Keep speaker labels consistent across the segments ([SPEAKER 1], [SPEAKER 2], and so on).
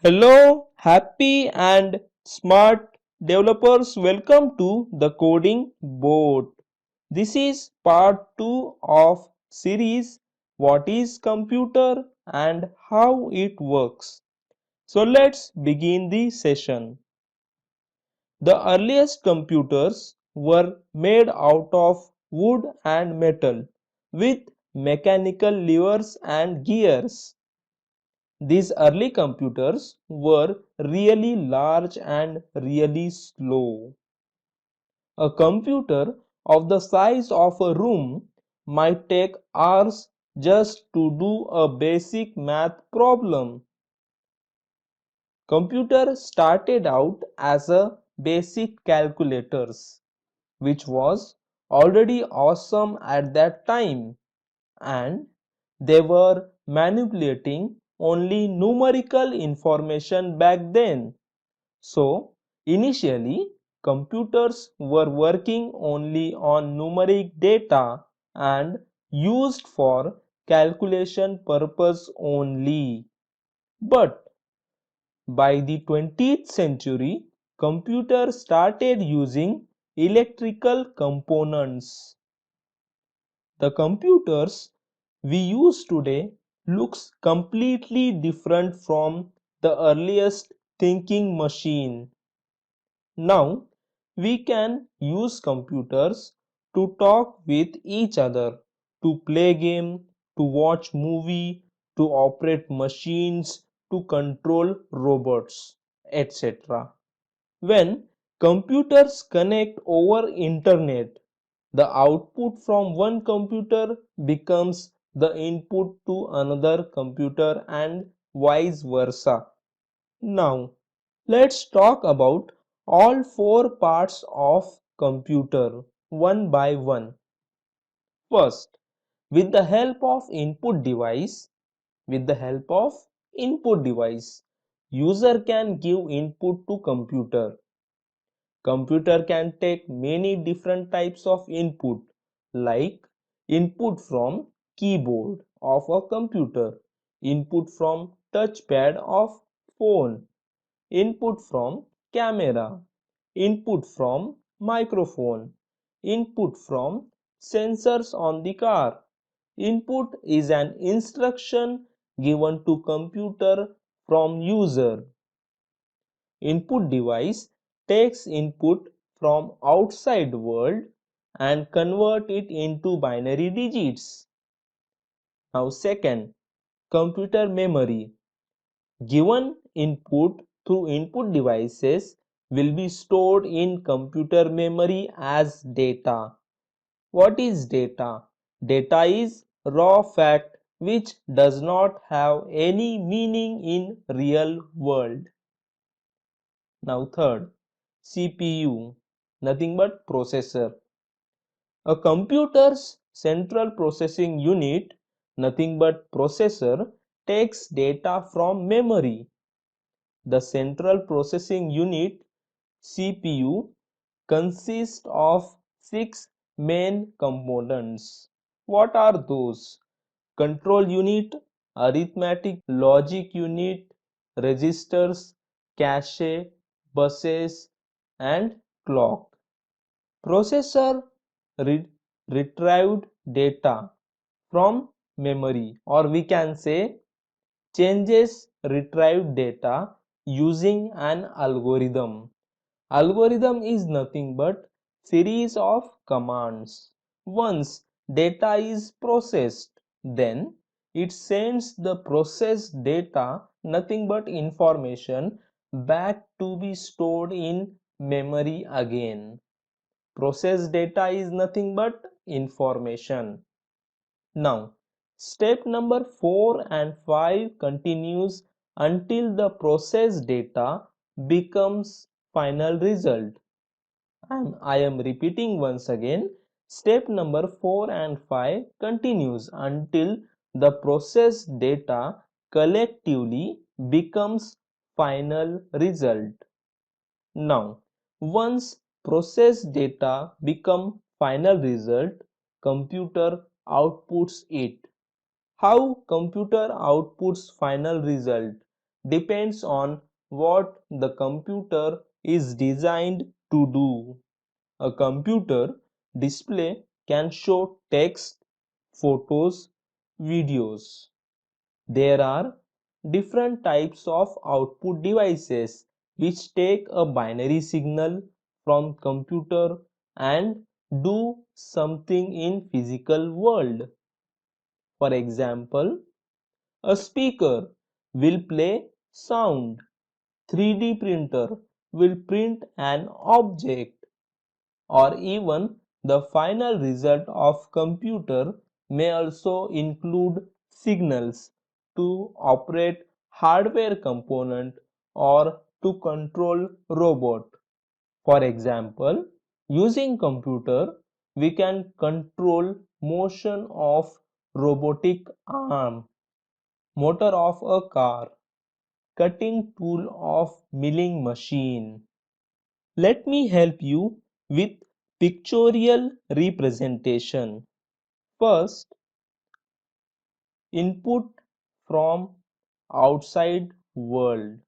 [SPEAKER 1] Hello, happy and smart developers. Welcome to the coding board. This is part 2 of series What is computer and how it works. So let's begin the session. The earliest computers were made out of wood and metal with mechanical levers and gears. These early computers were really large and really slow. A computer of the size of a room might take hours just to do a basic math problem. Computer started out as a basic calculators, which was already awesome at that time, and they were manipulating only numerical information back then. So, initially, computers were working only on numeric data and used for calculation purpose only. But by the 20th century, computers started using electrical components. The computers we use today looks completely different from the earliest thinking machine. Now we can use computers to talk with each other, to play game, to watch movie, to operate machines, to control robots, etc. When computers connect over internet, the output from one computer becomes the input to another computer and vice versa. Now, let's talk about all four parts of computer one by one. First, with the help of input device, with the help of input device, user can give input to computer. Computer can take many different types of input like input from keyboard of a computer, input from touchpad of phone, input from camera, input from microphone, input from sensors on the car. Input is an instruction given to computer from user. Input device takes input from outside world and convert it into binary digits. Now second, computer memory. Given input through input devices will be stored in computer memory as data. What is data? Data is raw fact which does not have any meaning in real world. Now third, CPU, nothing but processor. A computer's central processing unit, nothing but processor, takes data from memory. The central processing unit CPU consists of six main components. What are those? Control unit, arithmetic logic unit, registers, cache, buses, and clock. Processor re- retrieved data from memory, or we can say changes retrieved data using an algorithm. Algorithm is nothing but series of commands. Once data is processed, then it sends the processed data, nothing but information, back to be stored in memory again. Processed data is nothing but information. Now, step number 4 and 5 continues until the processed data becomes final result. And I am repeating once again, step number 4 and 5 continues until the processed data collectively becomes final result. Now, once processed data become final result, computer outputs it. How computer outputs final result? depends on what the computer is designed to do. A computer display can show text, photos, videos. There are different types of output devices which take a binary signal from computer and do something in physical world. For example, a speaker will play sound. 3D printer will print an object, or even the final result of computer may also include signals to operate hardware component or to control robot. For example, using computer we can control motion of robotic arm, motor of a car, cutting tool of milling machine. Let me help you with pictorial representation. First, input from outside world.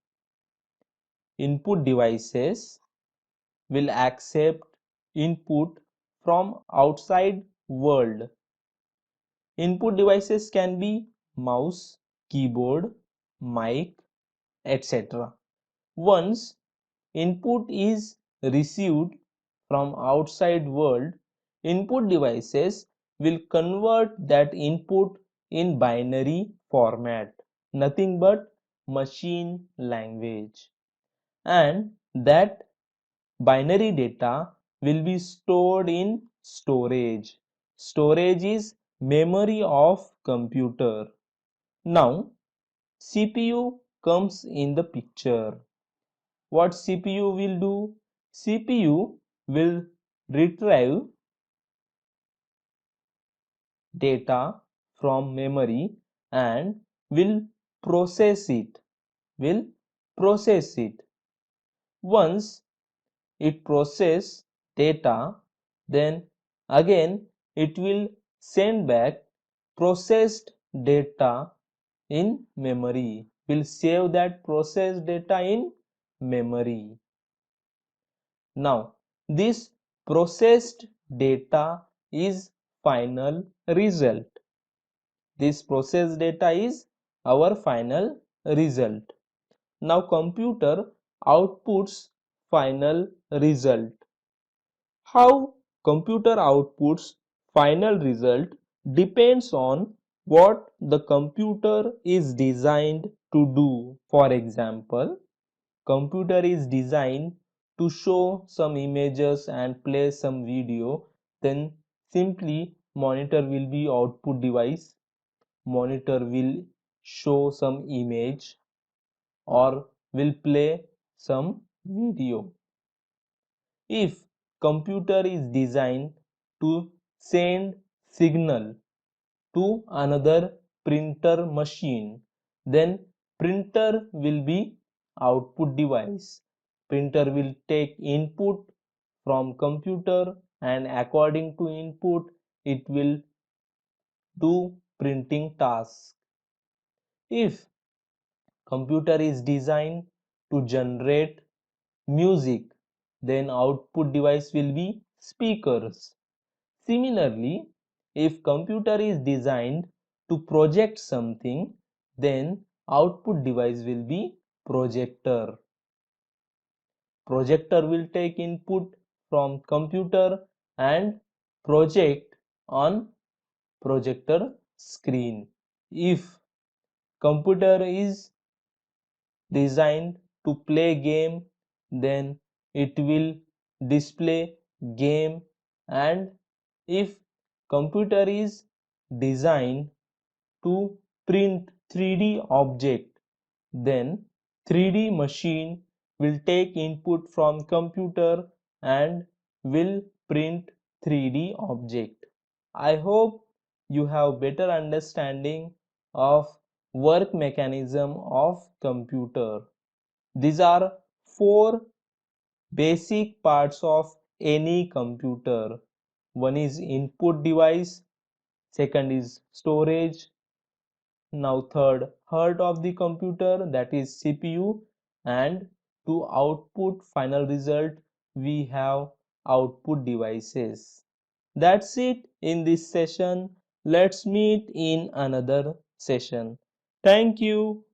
[SPEAKER 1] Input devices will accept input from outside world. Input devices can be mouse, keyboard, mic, etc. Once input is received from outside world, input devices will convert that input in binary format, nothing but machine language, and that binary data will be stored in storage. Storage is memory of computer. Now CPU comes in the picture. What CPU will do? CPU will retrieve data from memory and will process it. Will process it. Once it process data, then again it will send back processed data in memory. Will save that processed data in memory. Now, this processed data is final result. This processed data is our final result. Now, computer outputs final result. How computer outputs final result depends on what the computer is designed to do. For example, computer is designed to show some images and play some video, then simply monitor will be output device. Monitor will show some image or will play some video. If computer is designed to send signal to another printer machine, then printer will be output device. Printer will take input from computer and according to input it will do printing tasks. If computer is designed to generate music, then output device will be speakers. Similarly, if computer is designed to project something, then output device will be projector. Projector will take input from computer and project on projector screen. If computer is designed to play game, then it will display game, and if computer is designed to print 3D object, then 3D machine will take input from computer and will print 3D object. I hope you have better understanding of work mechanism of computer. These are four basic parts of any computer. One is input device, second is storage, Now third heart of the computer, that is CPU, and to output final result we have output devices. That's it in this session. Let's meet in another session. Thank you.